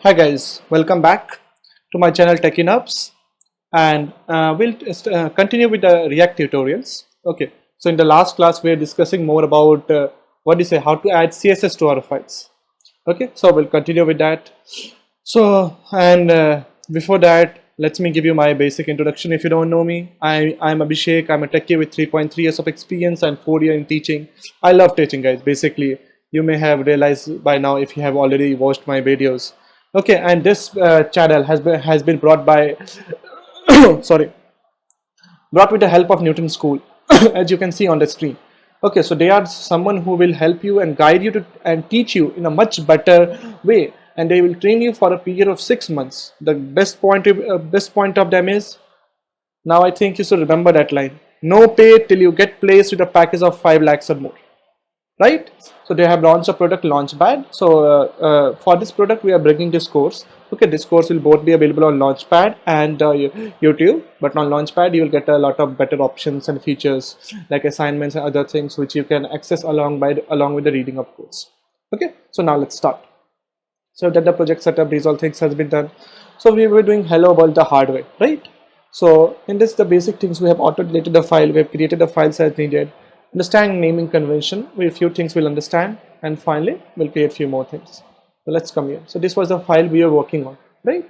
Hi guys, welcome back to my channel Techie Nubs, and we'll continue with the React tutorials. Okay, so in the last class we are discussing more about how to add CSS to our files. Okay, so we'll continue with that. So before that, let me give you my basic introduction. If you don't know me, I'm Abhishek. I'm a techie with 3.3 years of experience and 4 years in teaching. I love teaching, guys. Basically, you may have realized by now if you have already watched my videos. Okay, and this channel has been brought by sorry, brought with the help of Newton School, as you can see on the screen. Okay, so they are someone who will help you and guide you to and teach you in a much better way, and they will train you for a period of 6 months. The best point of them is, now I think you should remember that line: no pay till you get placed with a package of 5 lakhs or more, right? So they have launched a product Launchpad. So for this product we are bringing this course. Okay, this course will both be available on Launchpad and YouTube, but on Launchpad you will get a lot of better options and features like assignments and other things which you can access along with the reading of course. Okay, so now let's start. So that the project setup, these all things has been done. So we were doing hello about the hardware, right? So in this, the basic things, we have auto-deleted the file, we have created the files as needed, understand naming convention, we few things we'll understand, and finally we'll create few more things. So let's come here. So this was the file we were working on, right?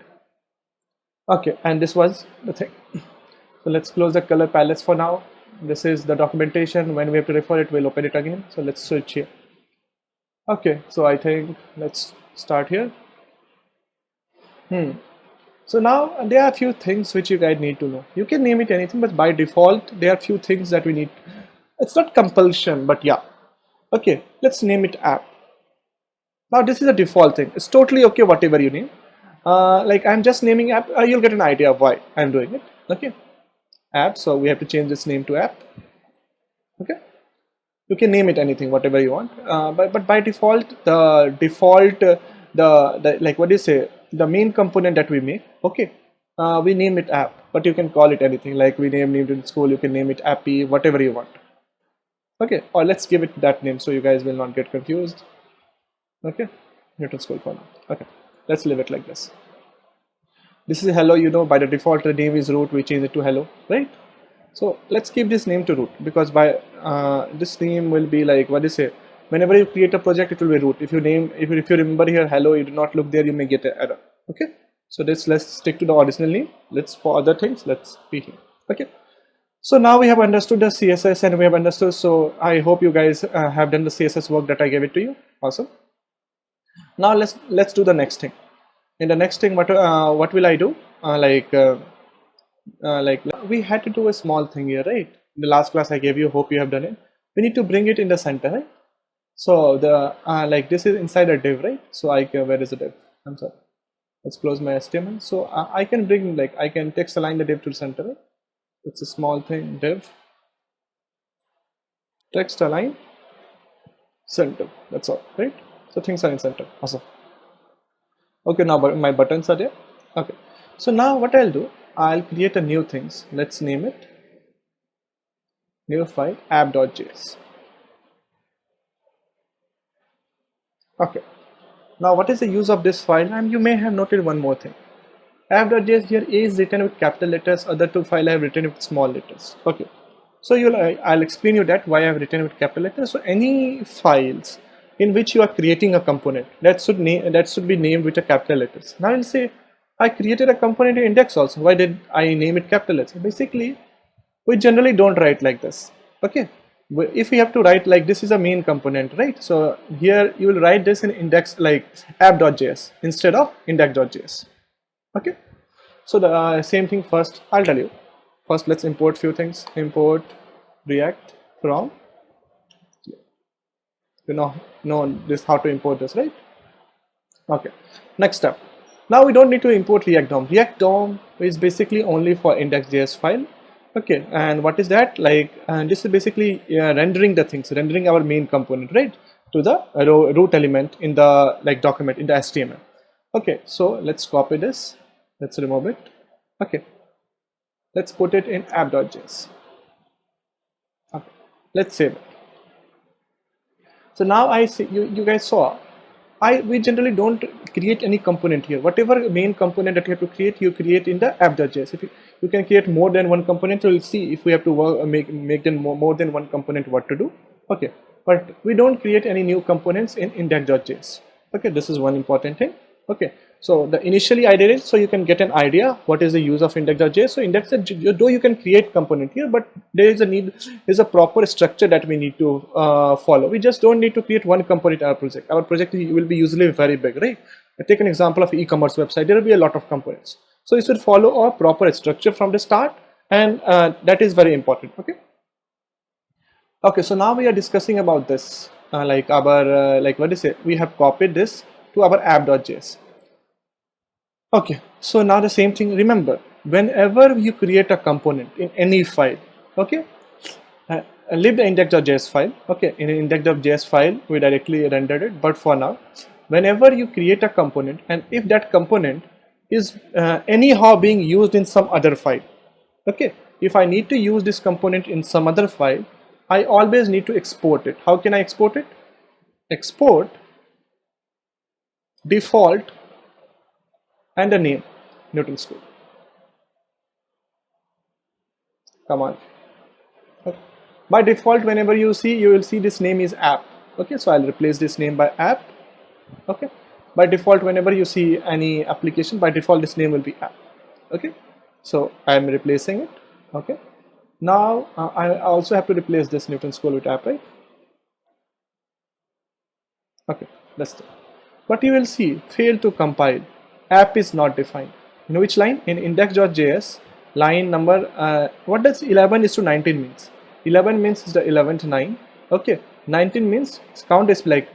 Okay, and this was the thing. So let's close the color palettes for now. This is the documentation. When we have to refer it, we'll open it again. So let's switch here. Okay, so I think let's start here. So now there are a few things which you guys need to know. You can name it anything, but by default there are few things that we need. It's not compulsion, but yeah. Okay, let's name it app. Now this is a default thing. It's totally okay whatever you name. Like I'm just naming app. You'll get an idea of why I'm doing it. Okay, app. So we have to change this name to app. Okay, you can name it anything, whatever you want. But by default, the like what do you say? The main component that we make. Okay, we name it app, but you can call it anything. Like we named it in school, you can name it appy, whatever you want. Okay, or let's give it that name so you guys will not get confused. Okay, Newton School for now. Okay, let's leave it like this. This is hello. You know, by the default the name is root. We change it to hello, right? So let's keep this name to root, because by this name will be like what do you say? Whenever you create a project, it will be root. If you remember here hello, you do not look there, you may get an error. Okay, so let's stick to the original name. Let's for other things, let's be here. Okay, so now we have understood the CSS and we have understood. So I hope you guys have done the CSS work that I gave it to you. Awesome. Now let's do the next thing. In the next thing, what will I do? Like we had to do a small thing here, right? In the last class I gave you, hope you have done it. We need to bring it in the center, right? So the like this is inside a div, right? So where is the div? I'm sorry. Let's close my HTML. So I can bring, like, I can text align the div to the center, right? It's a small thing, div text align center. That's all, right? So things are in center. Awesome. Okay, now my buttons are there. Okay, so now what I'll do, I'll create a new things. Let's name it new file app.js. Okay, now what is the use of this file? And you may have noted one more thing. App.js here is written with capital letters, other two files I have written with small letters. Okay, so I'll explain you that why I have written with capital letters. So any files in which you are creating a component, that should be named with a capital letters. Now I'll say I created a component in index also. Why did I name it capital letters? Basically, we generally don't write like this. Okay, if we have to write like this is a main component, right? So here you will write this in index like app.js instead of index.js. Okay, so the same thing first I'll tell you. First let's import few things. Import React from, you know this how to import this, right? Okay, next step. Now we don't need to import React DOM. React DOM is basically only for index.js file. Okay, and what is that? Like, and this is basically rendering the things, rendering our main component, right, to the root element in the like document in the HTML. Okay, so let's copy this. Let's remove it. Okay, let's put it in app.js. Okay, let's save it. So now I see you guys saw we generally don't create any component here. Whatever main component that you have to create, you create in the app.js. If you can create more than one component, so we'll see if we have to work, make them more than one component, what to do. Okay, but we don't create any new components in index.js. Okay, this is one important thing. Okay, so initially I did it so you can get an idea what is the use of index.js. So index.js, though you can create component here, but there is a proper structure that we need to follow. We just don't need to create one component in our project. Our project will be usually very big, right? Take an example of e-commerce website. There will be a lot of components. So you should follow a proper structure from the start, and that is very important. Okay, so now we are discussing about this, like our we have copied this to our app.js. Okay, so now the same thing. Remember, whenever you create a component in any file, okay, leave the index.js file. Okay, in an index.js file we directly rendered it, but for now, whenever you create a component, and if that component is anyhow being used in some other file, okay, if I need to use this component in some other file, I always need to export it. How can I export it? Export default and the name, Newton School. Come on. Okay. By default, whenever you will see this name is app. Okay, so I'll replace this name by app. Okay, by default, whenever you see any application, by default this name will be app. Okay, so I'm replacing it. Okay, now I also have to replace this Newton School with app, right? Okay, that's it. But you will see fail to compile, app is not defined. You know which line? In index.js, line number, what does 11 is to 19 means? 11 means is the 11th 9. Okay, 19 means count is like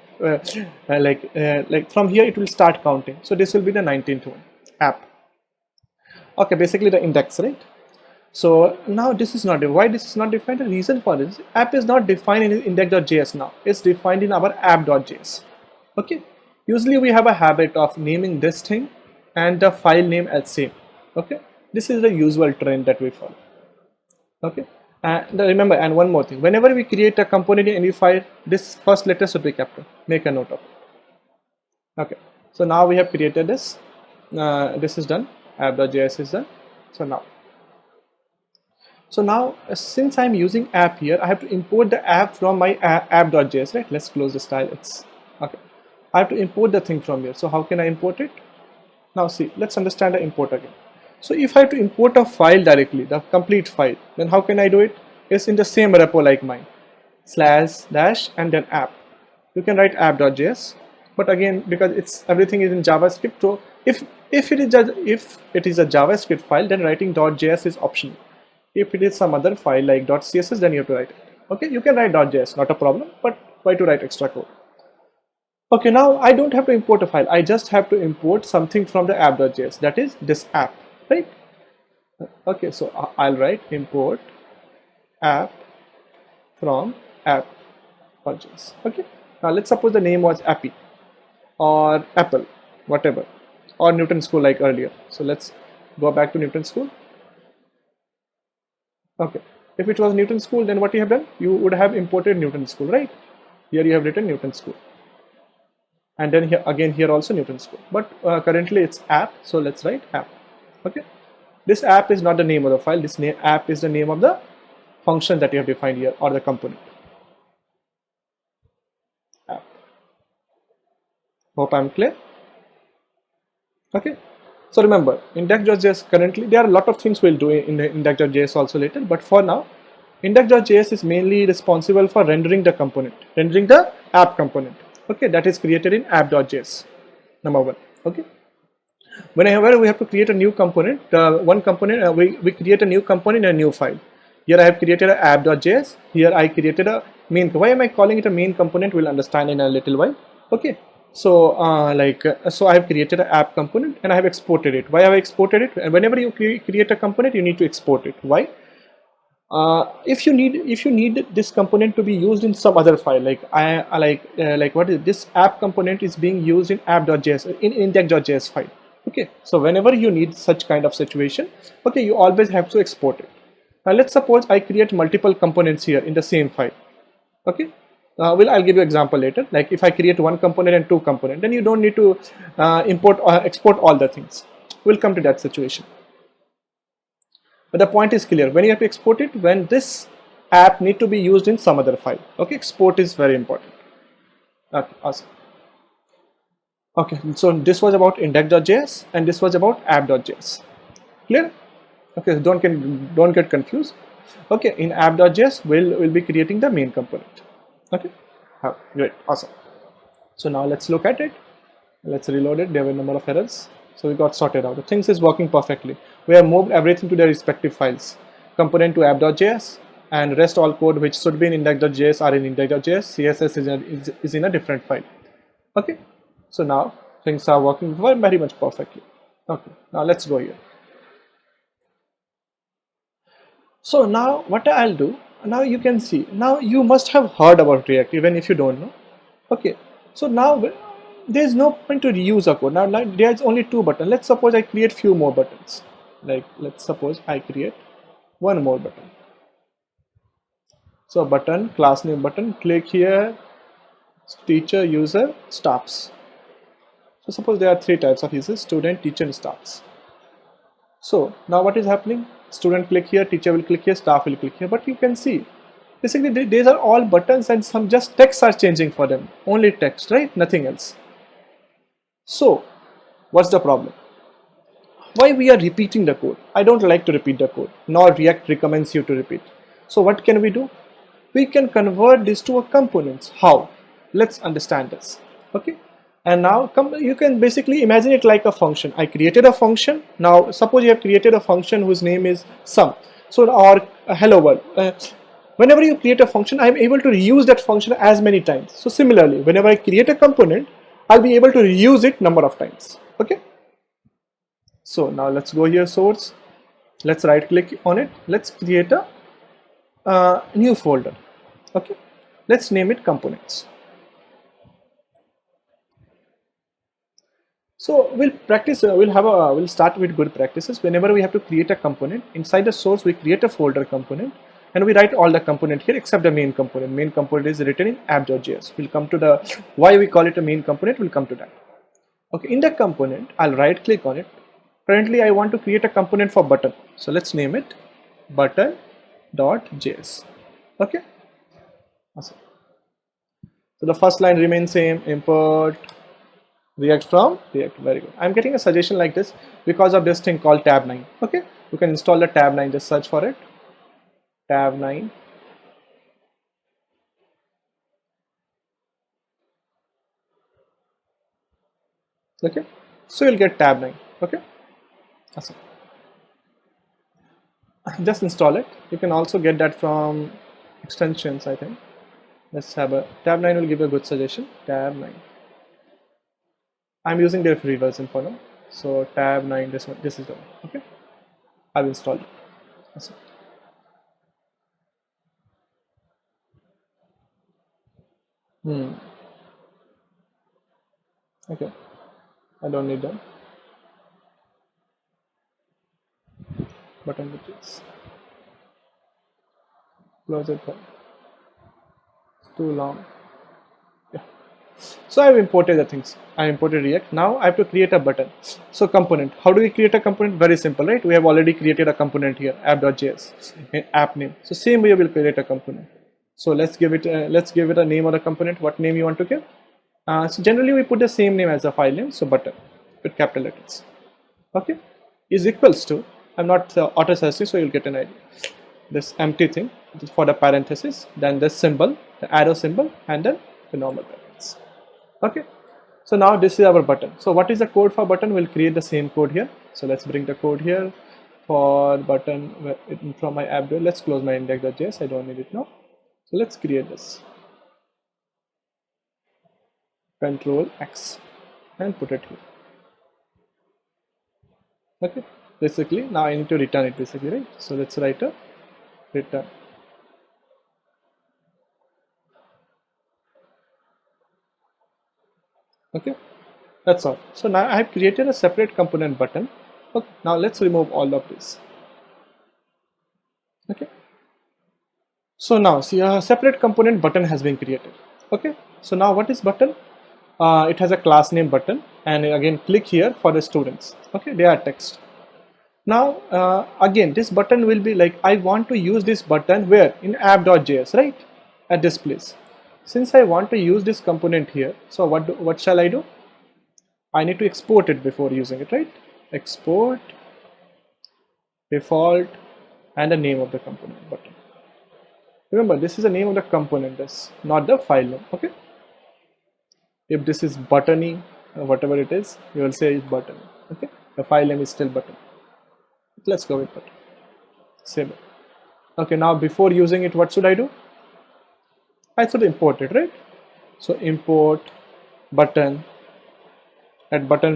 from here it will start counting. So this will be the 19th one, app. Okay, basically the index, right? So now this is not, why this is not defined? The reason for this, app is not defined in index.js now. It's defined in our app.js. Okay, usually we have a habit of naming this thing and the file name as same. Okay, this is the usual trend that we follow. Okay, and remember, and one more thing, whenever we create a component in any file, this first letter should be capital. Make a note of it. Okay, so now we have created this. This is done. App.js is done. So now since I'm using app here, I have to import the app from my app.js, right? Let's close the style. It's okay. I have to import the thing from here. So how can I import it? Now see, let's understand the import again. So if I have to import a file directly, the complete file, then how can I do it? It's in the same repo like mine, /dash and then app. You can write app.js, but again, because everything is in JavaScript, so if it is a JavaScript file, then writing .js is optional. If it is some other file like .css, then you have to write it. Okay, you can write .js, not a problem, but why to write extra code? Okay, now I don't have to import a file. I just have to import something from the app.js, that is this app, right? Okay, so I'll write import app from app.js. Okay, now let's suppose the name was appy or apple, whatever, or Newton School like earlier. So let's go back to Newton School. Okay, if it was Newton School, then what you have done? You would have imported Newton School, right? Here you have written Newton School, and then here also Newton School, but currently it's app, so let's write app. Okay, this app is not the name of the file. This app is the name of the function that you have defined here, or the component. App. Hope I'm clear. Okay, so remember, index.js currently, there are a lot of things we'll do in the index.js also later, but for now, index.js is mainly responsible for rendering the component, rendering the app component. Okay, that is created in app.js, number one. Okay, whenever we have to create a new component, one component, we create a new component in a new file. Here I have created an app.js. Here I created a main. Why am I calling it a main component? We'll understand in a little while. Okay, so so I have created an app component and I have exported it. Why have I exported it? And whenever you create a component, you need to export it. Why? If you need this component to be used in some other file, like what is this app component is being used in app.js, in index.js file. Okay, so whenever you need such kind of situation, okay, you always have to export it. Now let's suppose I create multiple components here in the same file. Okay, I'll give you example later. Like if I create one component and two component, then you don't need to import or export all the things. We'll come to that situation. But the point is clear. When you have to export it, when this app need to be used in some other file. Okay, export is very important. Okay, awesome. Okay, so this was about index.js and this was about app.js. Clear? Okay, don't get confused. Okay, in app.js we'll be creating the main component. Okay, great, awesome. So now let's look at it. Let's reload it. There were a number of errors, so we got sorted out. The things is working perfectly. We have moved everything to their respective files. Component to app.js and rest all code which should be in index.js are in index.js. CSS is in a different file. Okay, so now things are working very much perfectly. Okay, now let's go here. So now what I'll do, now you can see, now you must have heard about React even if you don't know. Okay, so now there's no point to reuse a code. Now there's only two buttons. Let's suppose I create few more buttons. Like let's suppose I create one more button. So button, class name button, click here, teacher, user, staffs. So suppose there are three types of users: student, teacher, and staffs. So now what is happening? Student click here, teacher will click here, staff will click here. But you can see, basically these are all buttons and some just text are changing for them. Only text, right? Nothing else. So what's the problem? Why we are repeating the code? I don't like to repeat the code, nor React recommends you to repeat. So what can we do? We can convert this to a components. How? Let's understand this. Okay. And now you can basically imagine it like a function. I created a function. Now suppose you have created a function whose name is sum. So or hello world. Whenever you create a function, I am able to reuse that function as many times. So similarly, whenever I create a component, I'll be able to reuse it number of times. Okay. So now let's go here, source. Let's right click on it. Let's create a new folder. Okay. Let's name it components. So we'll practice. We'll start with good practices. Whenever we have to create a component inside the source, we create a folder component and we write all the component here except the main component. Main component is written in app.js. We'll come to the why we call it a main component. We'll come to that. Okay, in the component, I'll right click on it. Currently, I want to create a component for button. So let's name it button.js. Okay. Awesome. So the first line remains same. Import React from React. Very good. I'm getting a suggestion like this because of this thing called tab 9. Okay, you can install the tab 9. Just search for it. Tab 9. Okay, so you'll get tab 9. Okay, awesome. Just install it. You can also get that from extensions, I think. Let's have a tab 9 will give you a good suggestion. Tab 9. I'm using their free version for now. So tab 9, this is the one. Okay, I've installed it. Awesome. Okay, I don't need them. Button details. Close it. It's too long. Yeah. So I've imported the things. I imported React. Now I have to create a button. So component. How do we create a component? Very simple, right? We have already created a component here, app.js, in app name. So same way we'll create a component. So let's give it a name of the component. What name you want to give? So generally we put the same name as the file name. So button with capital letters. Okay, is equals to. I'm not auto searching, so you'll get an idea. This empty thing for the parenthesis, then this symbol, the arrow symbol, and then the normal brackets. Okay, so now this is our button. So what is the code for button? We'll create the same code here. So let's bring the code here for button from my app. Let's close my index.js. I don't need it now. So let's create this. Control X and put it here. Okay, basically now I need to return it basically, right? So let's write a return. Okay, that's all. So now I have created a separate component button. Okay, now let's remove all of this. Okay, So now see a separate component button has been created. Okay, so now what is button? It has a class name button, and again click here for the students. Okay, they are text. Now again this button will be like, I want to use this button where in app.js, right, at this place. Since I want to use this component here, so what shall I do? I need to export it before using it, right? Export default and the name of the component button. Remember, this is the name of the component, this, not the file name. Okay, if this is buttony or whatever it is, you will say it's button. Okay, the file name is still button. Let's go with button. Save it. Okay, now before using it, what should I do? I should import it, right? So import button at button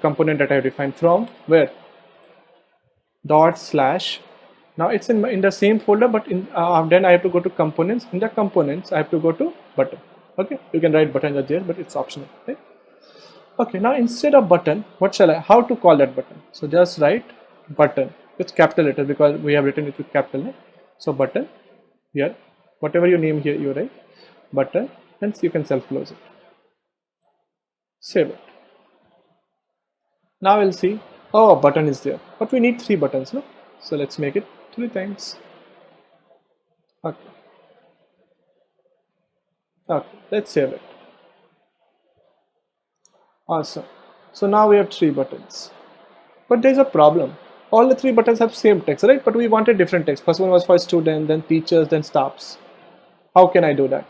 component that I defined from where /. Now it's in the same folder, but in then I have to go to components. In the components, I have to go to button. Okay, you can write button.js, but it's optional. Right? Okay, now instead of button, what shall I? How to call that button? So just write button with capital letters because we have written it with capital letter. So button here, whatever you name here, you write button, and you can self close it. Save it. Now we'll see. Oh, a button is there, but we need 3 buttons, no? So let's make it 3 times. Okay. Okay, let's save it. Awesome. So now we have 3 buttons, but there's a problem. All the 3 buttons have same text, right? But we wanted different text. First one was for student, then teachers, then staffs. How can I do that?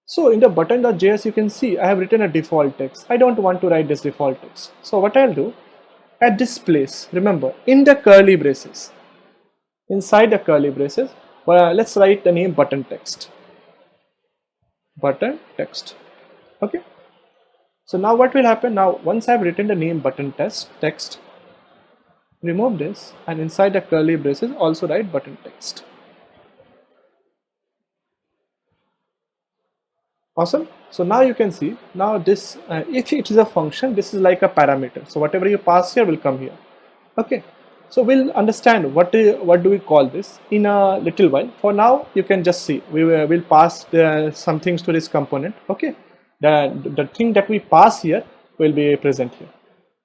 So in the button.js, you can see I have written a default text. I don't want to write this default text. So what I'll do, at this place, remember, in the curly braces, inside the curly braces, let's write the name button text. Button text. Okay. So now what will happen? Now once I've written the name button text, remove this, and inside the curly braces also write button text. Awesome. So now you can see, now this if it is a function, this is like a parameter. So whatever you pass here will come here. Okay. So we'll understand what do we call this in a little while. For now, you can just see we will pass some things to this component. Okay. The thing that we pass here will be present here.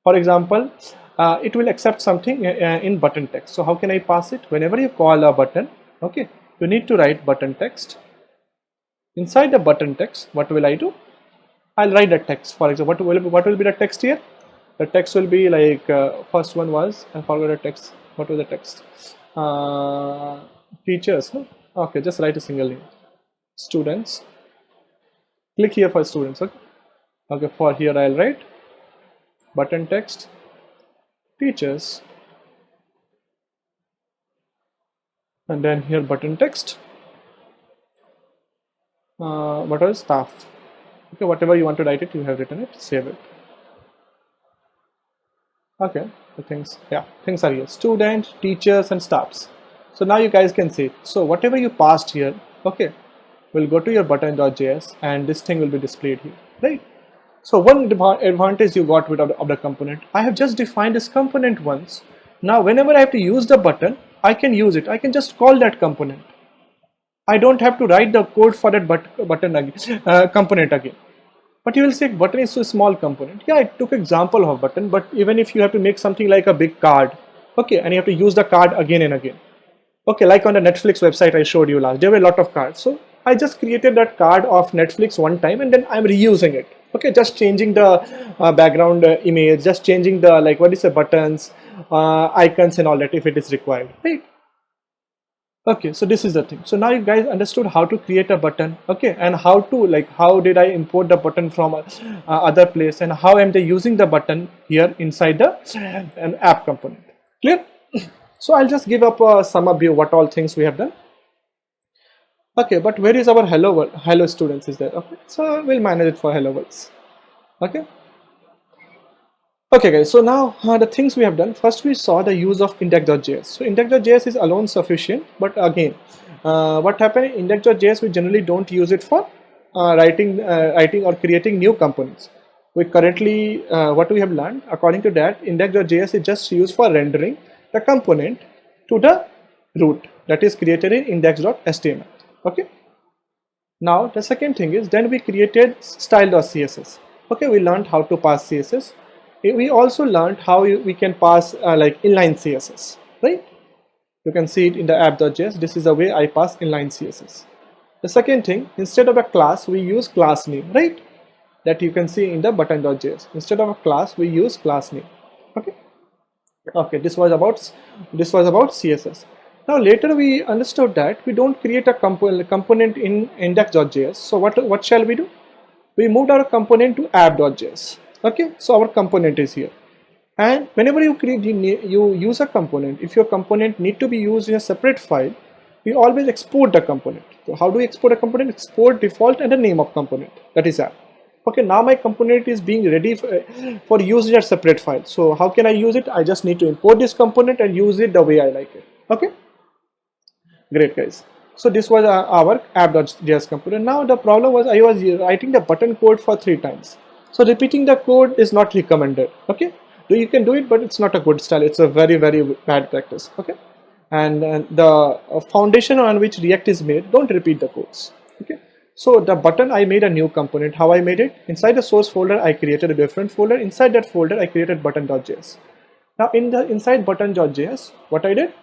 For example, it will accept something in button text. So how can I pass it? Whenever you call a button, okay, you need to write button text. Inside the button text, what will I do? I'll write the text. For example, what will be the text here? The text will be like first one was, I forgot the text. What was the text? Teachers. No? Okay, just write a single name. Students. Click here for students. Okay. Okay. For here, I'll write button text. Teachers. And then here button text. What was staff? Okay, whatever you want to write it, you have written it. Save it. Okay, the things are here. Students, teachers, and staffs. So now you guys can see. So whatever you passed here, okay, will go to your button.js, and this thing will be displayed here, right? So one advantage you got with of the component, I have just defined this component once. Now whenever I have to use the button, I can use it. I can just call that component. I don't have to write the code for that button again, component again. But you will say button is a small component. Yeah, I took example of button, but even if you have to make something like a big card, okay, and you have to use the card again and again. Okay, like on the Netflix website I showed you last, there were a lot of cards. So I just created that card of Netflix one time and then I'm reusing it. Okay, just changing the background image, just changing the buttons, icons and all that if it is required, right? Okay, so this is the thing. So now you guys understood how to create a button, okay, and how to how did I import the button from other place, and how am I using the button here inside the an app component. Clear? So I'll just give up a sum up view what all things we have done. Okay, but where is our hello world? Hello students is there? Okay, so we'll manage it for hello worlds. Okay. Okay guys, so now the things we have done, first we saw the use of index.js. So index.js is alone sufficient, but again, what happened in index.js, we generally don't use it for writing or creating new components. We currently, what we have learned, according to that, index.js is just used for rendering the component to the root that is created in index.html. Okay. Now the second thing is then we created style.css. Okay, we learned how to pass CSS. We also learned how we can pass like inline CSS, right? You can see it in the app.js. This is the way I pass inline CSS. The second thing, instead of a class, we use class name, right? That you can see in the button.js. Instead of a class, we use class name. Okay. Okay, this was about CSS. Now later we understood that we don't create a component in index.js. So what shall we do? We moved our component to app.js. Okay, so our component is here. And whenever you use a component, if your component need to be used in a separate file, we always export the component. So how do we export a component? Export default and the name of component, that is app. Okay, now my component is being ready for use in a separate file. So how can I use it? I just need to import this component and use it the way I like it. Okay, great guys. So this was our app.js component. Now the problem was I was writing the button code for 3 times. So repeating the code is not recommended. Okay, you can do it, but it's not a good style. It's a very bad practice. Okay, and the foundation on which React is made, don't repeat the codes. Okay. So the button, I made a new component. How I made it? Inside the source folder, I created a different folder. Inside that folder, I created button.js. Now inside button.js, what I did?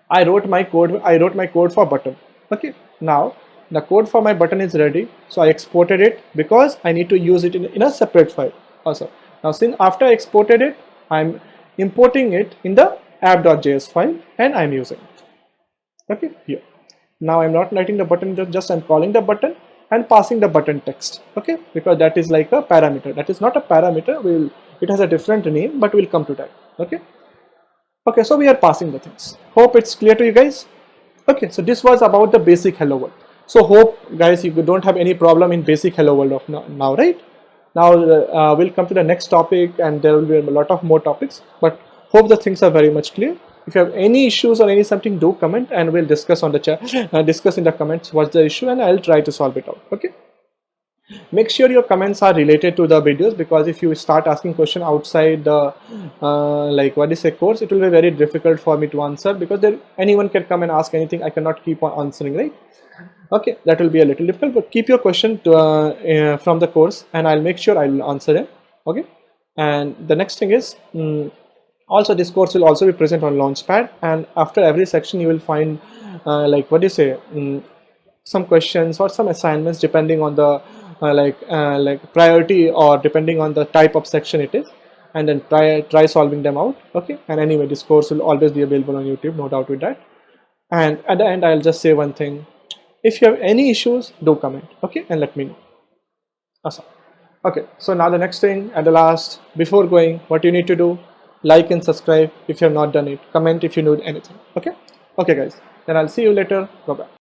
I wrote my code for button. Okay. Now the code for my button is ready. So I exported it because I need to use it in a separate file. Also, now since after I exported it, I'm importing it in the app.js file and I'm using it. Okay, here. Now I'm not writing the button, just I'm calling the button and passing the button text. Okay, because that is like a parameter. That is not a parameter. It has a different name, but we'll come to that. Okay. Okay, so we are passing the things. Hope it's clear to you guys. Okay, so this was about the basic hello world. So hope guys you don't have any problem in basic hello world of now, right? Now we'll come to the next topic and there will be a lot of more topics, but hope the things are very much clear. If you have any issues or any something, do comment and we'll discuss on the chat, discuss in the comments what's the issue and I'll try to solve it out. Okay. Make sure your comments are related to the videos, because if you start asking question outside the course, it will be very difficult for me to answer, because anyone can come and ask anything. I cannot keep on answering, right? Okay, that will be a little difficult, but keep your question from the course and I'll make sure I will answer them. Okay. And the next thing is also this course will also be present on Launchpad, and after every section you will find some questions or some assignments depending on the priority or depending on the type of section it is, and then try solving them out. Okay. And anyway, this course will always be available on YouTube, no doubt with that. And at the end I'll just say one thing: if you have any issues, do comment, okay, and let me know. Awesome. Okay, so now the next thing at the last, before going, what you need to do: like and subscribe if you have not done it, comment if you need anything. Okay. Okay guys, then I'll see you later. Bye bye.